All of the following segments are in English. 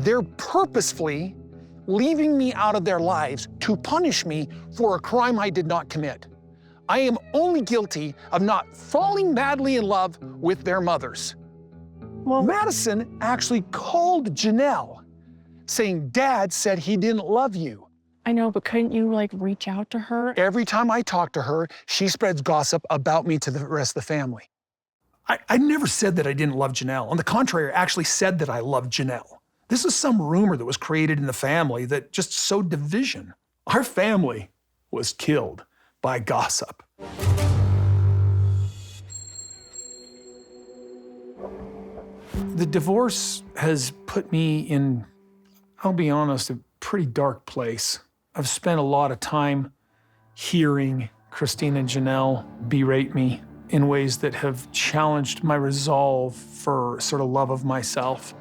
They're purposefully leaving me out of their lives to punish me for a crime I did not commit. I am only guilty of not falling madly in love with their mothers. Well, Madison actually called Janelle, saying, Dad said he didn't love you. I know, but couldn't you, like, reach out to her? Every time I talk to her, she spreads gossip about me to the rest of the family. I never said that I didn't love Janelle. On the contrary, I actually said that I loved Janelle. This is some rumor that was created in the family that just sowed division. Our family was killed by gossip. The divorce has put me in, I'll be honest, a pretty dark place. I've spent a lot of time hearing Christine and Janelle berate me in ways that have challenged my resolve for sort of love of myself.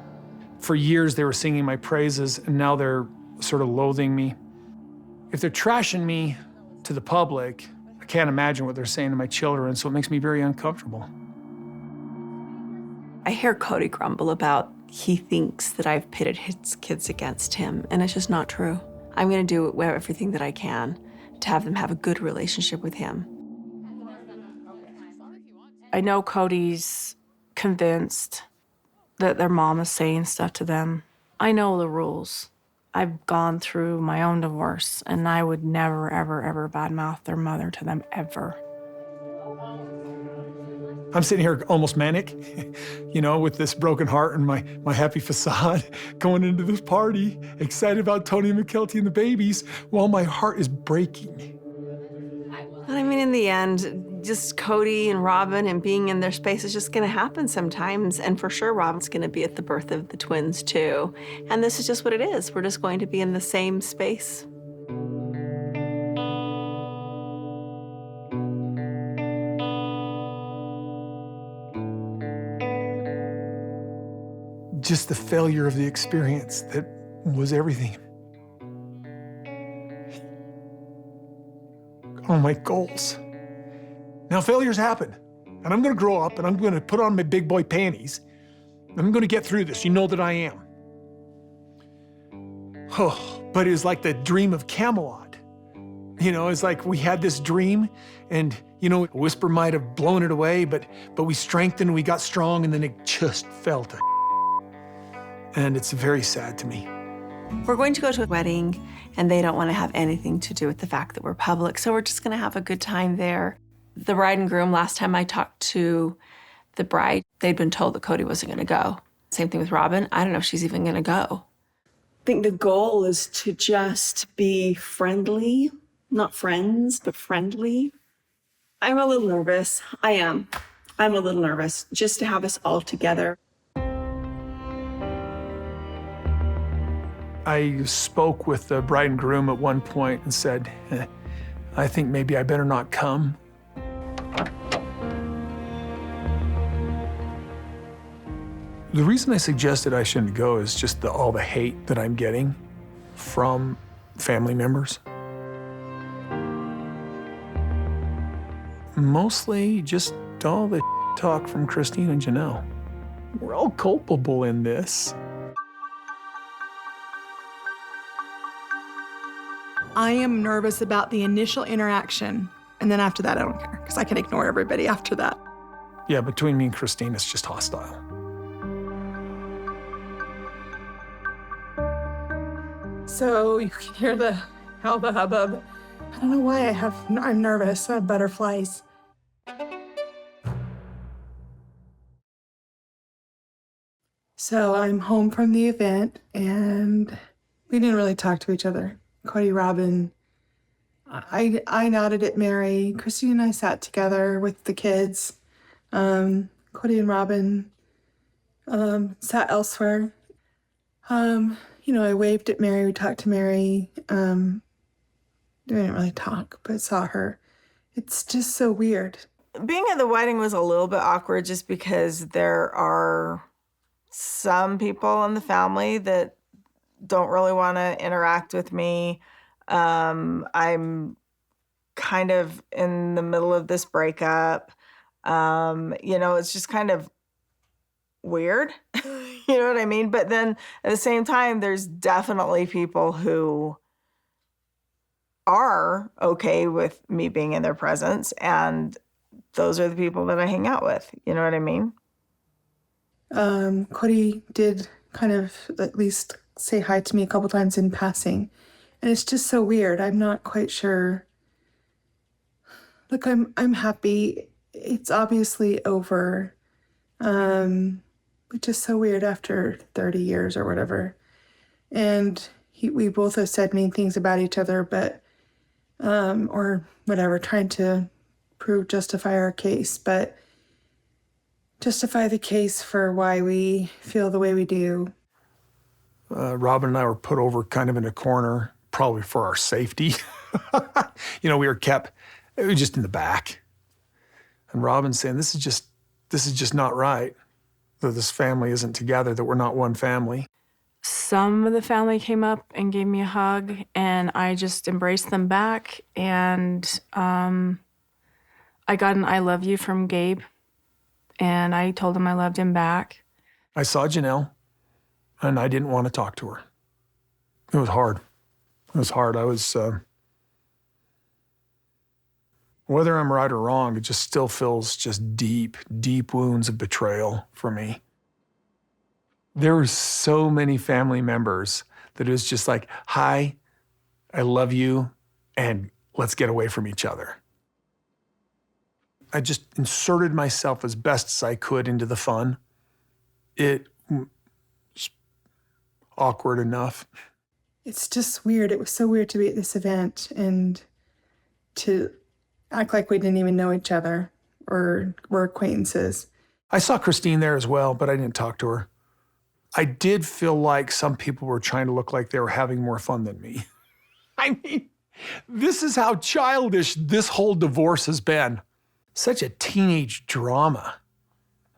For years, they were singing my praises, and now they're sort of loathing me. If they're trashing me to the public, I can't imagine what they're saying to my children, so it makes me very uncomfortable. I hear Kody grumble about he thinks that I've pitted his kids against him, and it's just not true. I'm gonna do everything that I can to have them have a good relationship with him. I know Kody's convinced that their mom is saying stuff to them. I know the rules. I've gone through my own divorce, and I would never, ever, ever badmouth their mother to them, ever. I'm sitting here almost manic, you know, with this broken heart and my happy facade, going into this party, excited about Tony and Mykelti and the babies, while my heart is breaking. I mean, in the end, just Kody and Robyn and being in their space is just gonna happen sometimes. And for sure, Robyn's gonna be at the birth of the twins too. And this is just what it is. We're just going to be in the same space. Just the failure of the experience that was everything. Oh, my goals. Now, failures happen, and I'm gonna grow up, and I'm gonna put on my big boy panties, and I'm gonna get through this. You know that I am. Oh, but it was like the dream of Camelot. You know, it's like we had this dream, and, you know, a whisper might have blown it away, but we strengthened, we got strong, and then it just fell to and it's very sad to me. We're going to go to a wedding, and they don't want to have anything to do with the fact that we're public, so we're just gonna have a good time there. The bride and groom, last time I talked to the bride, they'd been told that Kody wasn't gonna go. Same thing with Robyn. I don't know if she's even gonna go. I think the goal is to just be friendly, not friends, but friendly. I'm a little nervous. I am. I'm a little nervous just to have us all together. I spoke with the bride and groom at one point and said, I think maybe I better not come. The reason I suggested I shouldn't go is just all the hate that I'm getting from family members. Mostly just all the talk from Christine and Janelle. We're all culpable in this. I am nervous about the initial interaction, and then after that, I don't care, because I can ignore everybody after that. Yeah, between me and Christine, it's just hostile. So you can hear the hubbub. I don't know why I'm nervous. I have butterflies. So I'm home from the event, and we didn't really talk to each other. Kody, Robyn, I nodded at Mary. Christine and I sat together with the kids. Kody and Robyn sat elsewhere. You know, I waved at Mary. We talked to Mary. We didn't really talk, but saw her. It's just so weird. Being at the wedding was a little bit awkward just because there are some people in the family that don't really want to interact with me. I'm kind of in the middle of this breakup. You know, it's just kind of weird. You know what I mean? But then at the same time, there's definitely people who are okay with me being in their presence, and those are the people that I hang out with. You know what I mean? Kody did kind of at least say hi to me a couple times in passing. And it's just so weird. I'm not quite sure. Look, I'm happy. It's obviously over. Which is so weird after 30 years or whatever. And we both have said mean things about each other, but or whatever, trying to justify our case, but justify the case for why we feel the way we do. Robyn and I were put over kind of in a corner, probably for our safety. We were kept, it was just in the back. And Robyn's saying, this is just not right, that this family isn't together, that we're not one family. Some of the family came up and gave me a hug, and I just embraced them back. And I got an I love you from Gabe, and I told him I loved him back. I saw Janelle, and I didn't want to talk to her. It was hard. It was hard. I was, whether I'm right or wrong, it just still feels just deep, deep wounds of betrayal for me. There were so many family members that it was just like, hi, I love you, and let's get away from each other. I just inserted myself as best as I could into the fun. It was awkward enough. It's just weird. It was so weird to be at this event and to act like we didn't even know each other or were acquaintances. I saw Christine there as well, but I didn't talk to her. I did feel like some people were trying to look like they were having more fun than me. I mean, this is how childish this whole divorce has been. Such a teenage drama.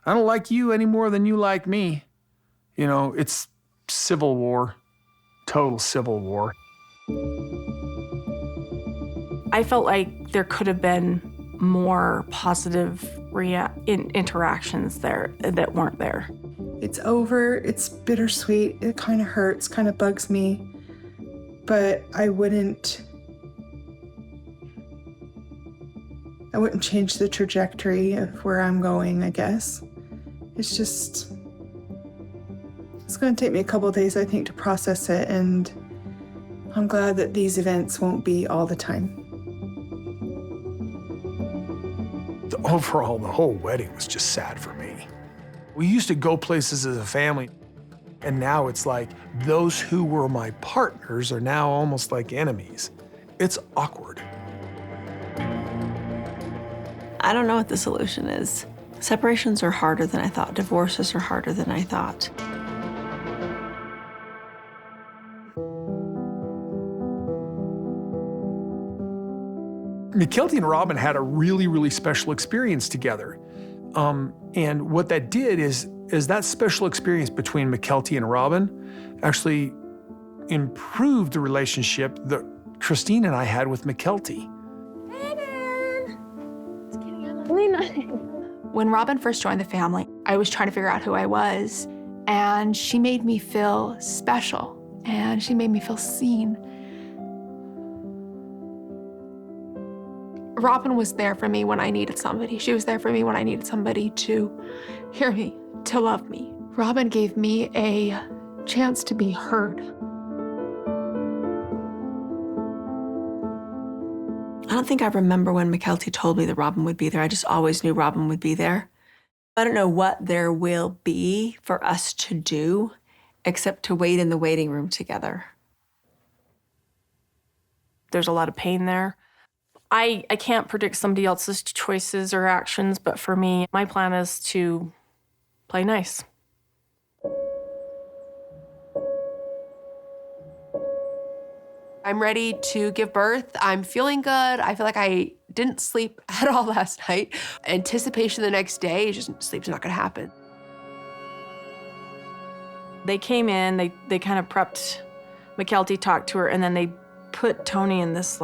I don't like you any more than you like me. It's civil war, total civil war. I felt like there could have been more positive interactions there that weren't there. It's over. It's bittersweet. It kind of hurts, kind of bugs me. But I wouldn't change the trajectory of where I'm going, I guess. It's going to take me a couple of days, I think, to process it. And I'm glad that these events won't be all the time. Overall, the whole wedding was just sad for me. We used to go places as a family, and now it's like those who were my partners are now almost like enemies. It's awkward. I don't know what the solution is. Separations are harder than I thought. Divorces are harder than I thought. Mykelti and Robyn had a really, really special experience together. And what that did is that special experience between Mykelti and Robyn actually improved the relationship that Christine and I had with Mykelti. When Robyn first joined the family, I was trying to figure out who I was, and she made me feel special, and she made me feel seen. Robyn was there for me when I needed somebody. She was there for me when I needed somebody to hear me, to love me. Robyn gave me a chance to be heard. I don't think I remember when Mykelti told me that Robyn would be there. I just always knew Robyn would be there. I don't know what there will be for us to do except to wait in the waiting room together. There's a lot of pain there. I can't predict somebody else's choices or actions, but for me, my plan is to play nice. I'm ready to give birth. I'm feeling good. I feel like I didn't sleep at all last night. Anticipation the next day, sleep's not gonna happen. They came in, they kind of prepped, Mykelti talked to her, and then they put Tony in this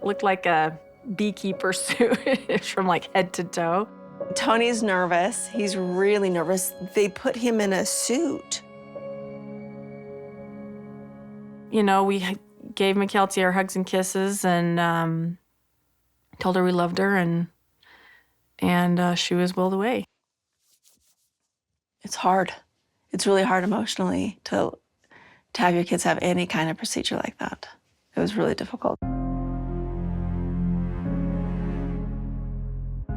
looked like a beekeeper suit from head to toe. Tony's nervous. He's really nervous. They put him in a suit. You know, we gave Mykelti our hugs and kisses and told her we loved her, and she was willed away. It's hard. It's really hard emotionally to have your kids have any kind of procedure like that. It was really difficult.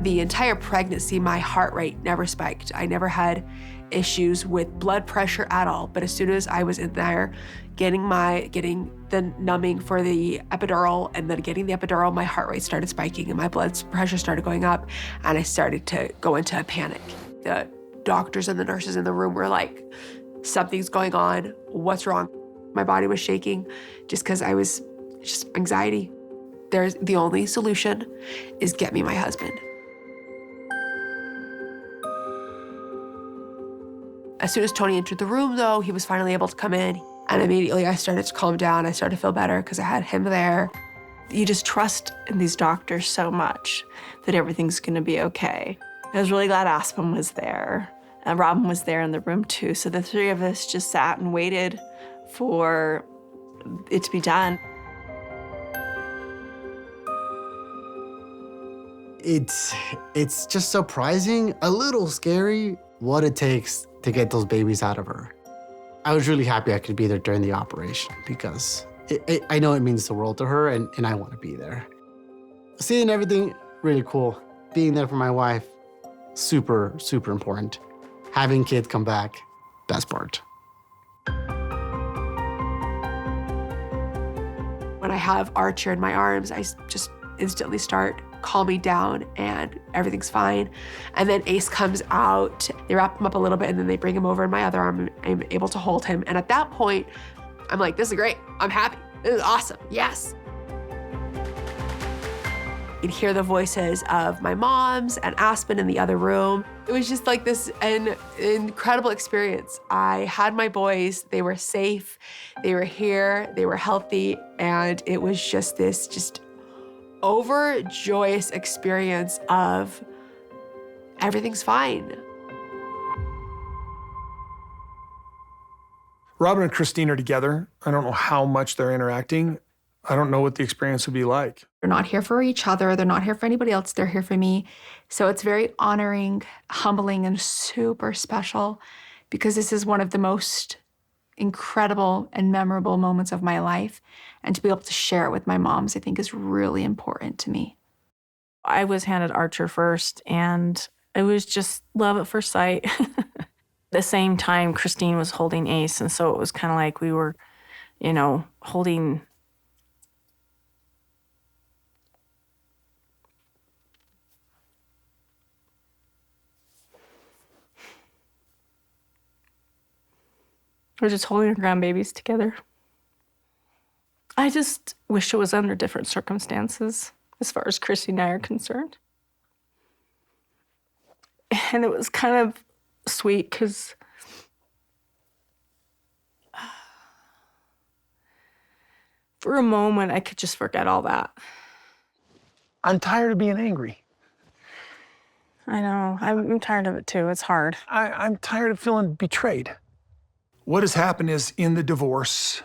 The entire pregnancy, my heart rate never spiked. I never had issues with blood pressure at all. But as soon as I was in there getting the numbing for the epidural and then getting the epidural, my heart rate started spiking and my blood pressure started going up and I started to go into a panic. The doctors and the nurses in the room were like, something's going on, what's wrong? My body was shaking just because I was just anxiety. The only solution is get me my husband. As soon as Tony entered the room, though, he was finally able to come in. And immediately I started to calm down. I started to feel better because I had him there. You just trust in these doctors so much that everything's going to be okay. I was really glad Aspen was there. And Robyn was there in the room, too. So the three of us just sat and waited for it to be done. It's just surprising, a little scary, what it takes to get those babies out of her. I was really happy I could be there during the operation because I know it means the world to her and I want to be there. Seeing everything, really cool. Being there for my wife, super, super important. Having kids come back, best part. When I have Archer in my arms, I just instantly start calming down and everything's fine. And then Ace comes out, they wrap him up a little bit and then they bring him over in my other arm. I'm able to hold him. And at that point, I'm like, this is great. I'm happy. This is awesome. Yes. You'd hear the voices of my moms and Aspen in the other room. It was just like an incredible experience. I had my boys, they were safe, they were here, they were healthy, and it was just this overjoyous experience of everything's fine. Robyn and Christine are together. I don't know how much they're interacting. I don't know what the experience would be like. They're not here for each other. They're not here for anybody else. They're here for me. So it's very honoring, humbling, and super special because this is one of the most incredible and memorable moments of my life. And to be able to share it with my moms, I think is really important to me. I was handed Archer first, and it was just love at first sight. The same time, Christine was holding Ace, and so it was kind of like we were, holding. We're just holding our grandbabies together. I just wish it was under different circumstances as far as Christy and I are concerned. And it was kind of sweet because for a moment I could just forget all that. I'm tired of being angry. I know. I'm tired of it too. It's hard. I'm tired of feeling betrayed. What has happened is in the divorces,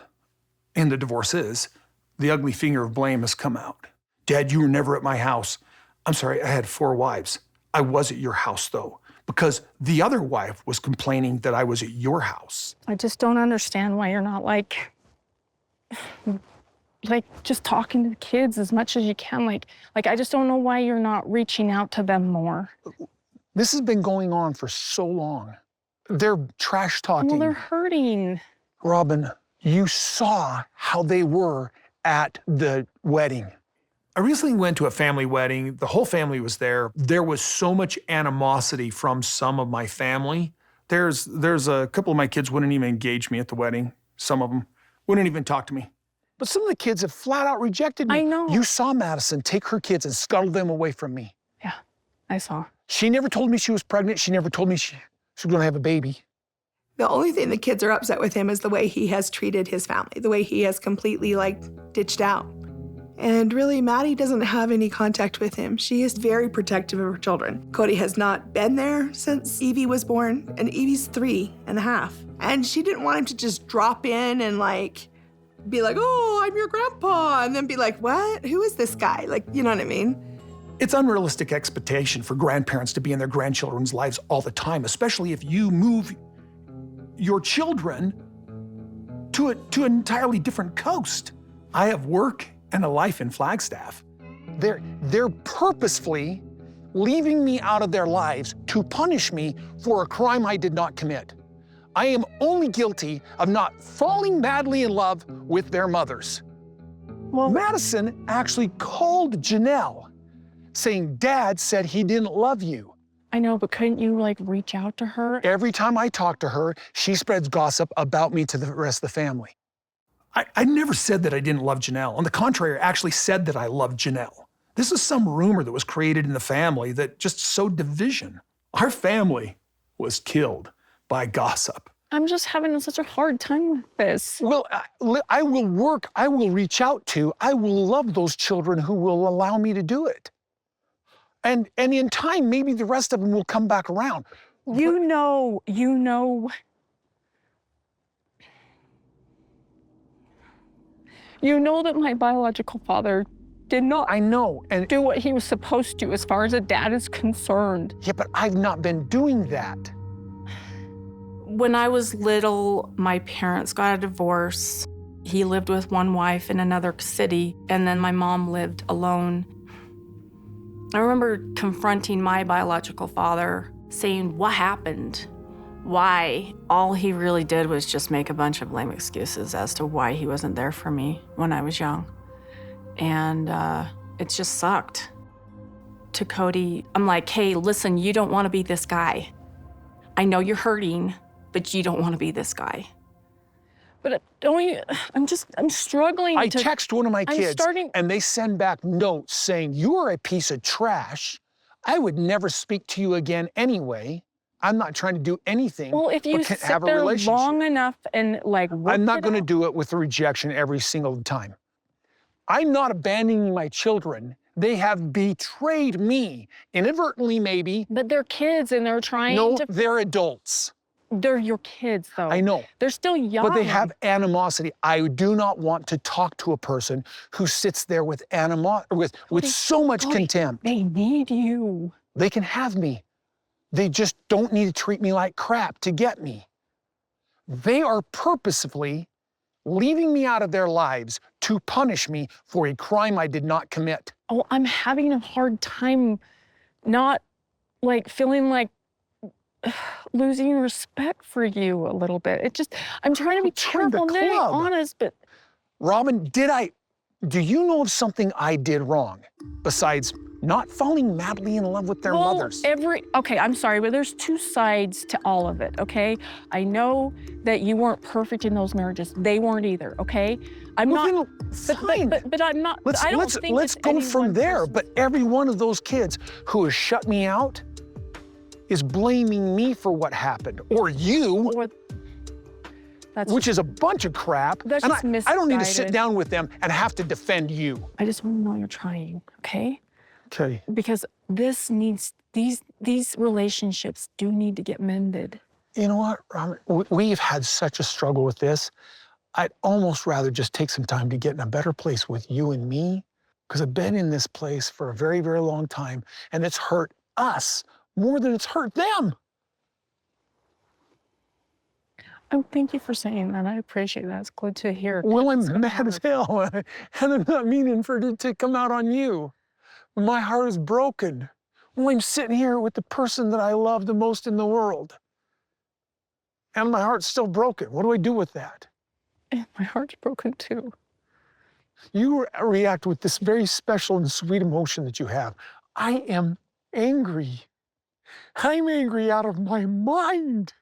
the ugly finger of blame has come out. Dad, you were never at my house. I'm sorry, I had 4 wives. I was at your house though, because the other wife was complaining that I was at your house. I just don't understand why you're not like just talking to the kids as much as you can. Like I just don't know why you're not reaching out to them more. This has been going on for so long. They're trash talking. Well, they're hurting. Robyn, you saw how they were at the wedding. I recently went to a family wedding. The whole family was there. There was so much animosity from some of my family. There's a couple of my kids wouldn't even engage me at the wedding. Some of them wouldn't even talk to me. But some of the kids have flat out rejected me. I know. You saw Madison take her kids and scuttle them away from me. Yeah, I saw. She never told me she was pregnant. She never told me she was gonna have a baby. The only thing the kids are upset with him is the way he has treated his family, the way he has completely ditched out. And really, Maddie doesn't have any contact with him. She is very protective of her children. Kody has not been there since Evie was born, and Evie's 3.5. And she didn't want him to just drop in and like, be like, oh, I'm your grandpa, and then be like, what? Who is this guy? Like, you know what I mean? It's unrealistic expectation for grandparents to be in their grandchildren's lives all the time, especially if you move your children to an entirely different coast. I have work and a life in Flagstaff. They're purposefully leaving me out of their lives to punish me for a crime I did not commit. I am only guilty of not falling madly in love with their mothers. Well, Madison actually called Janelle, saying Dad said he didn't love you. I know, but couldn't you like reach out to her? Every time I talk to her, she spreads gossip about me to the rest of the family. I never said that I didn't love Janelle. On the contrary, I actually said that I loved Janelle. This is some rumor that was created in the family that just sowed division. Our family was killed by gossip. I'm just having such a hard time with this. Well, I will work, I will reach out to, I will love those children who will allow me to do it. And in time, maybe the rest of them will come back around. You know that my biological father did not do what he was supposed to as far as a dad is concerned. Yeah, but I've not been doing that. When I was little, my parents got a divorce. He lived with one wife in another city, and then my mom lived alone. I remember confronting my biological father, saying, what happened? Why? All he really did was just make a bunch of lame excuses as to why he wasn't there for me when I was young. And it just sucked. To Kody, I'm like, hey, listen, you don't want to be this guy. I know you're hurting, but you don't want to be this guy. But I'm struggling I text one of my kids and they send back notes saying, you're a piece of trash. I would never speak to you again anyway. I'm not trying to do anything. Well, if you sit have a there relationship. long enough and like I'm not going to do it with the rejection every single time. I'm not abandoning my children. They have betrayed me, inadvertently maybe. But they're kids and they're trying to... No, they're adults. They're your kids, though. I know. They're still young. But they have animosity. I do not want to talk to a person who sits there with with so much contempt. They need you. They can have me. They just don't need to treat me like crap to get me. They are purposefully leaving me out of their lives to punish me for a crime I did not commit. Oh, I'm having a hard time not like feeling like losing respect for you a little bit. It just, I'm trying to be careful, I'm very honest, but. Robyn, do you know of something I did wrong besides not falling madly in love with their mothers? Okay, I'm sorry, but there's two sides to all of it, okay? I know that you weren't perfect in those marriages. They weren't either, okay? I'm not, fine. But I'm not, Let's go from there. But every one of those kids who has shut me out is blaming me for what happened, or you, which is a bunch of crap. That's and just I misguided. don't need to sit down with them and have to defend you. I just want to know you're trying, okay? Okay. Because these relationships do need to get mended. You know what, Robyn? We've had such a struggle with this. I'd almost rather just take some time to get in a better place with you and me, because I've been in this place for a very, very long time, and it's hurt us more than it's hurt them. Thank you for saying that. I appreciate that. It's good to hear. Well, I'm mad as hell, and I'm not meaning for it to come out on you. My heart is broken. Well, I'm sitting here with the person that I love the most in the world, and my heart's still broken. What do I do with that? My heart's broken too. You react with this very special and sweet emotion that you have. I am angry. I'm angry out of my mind.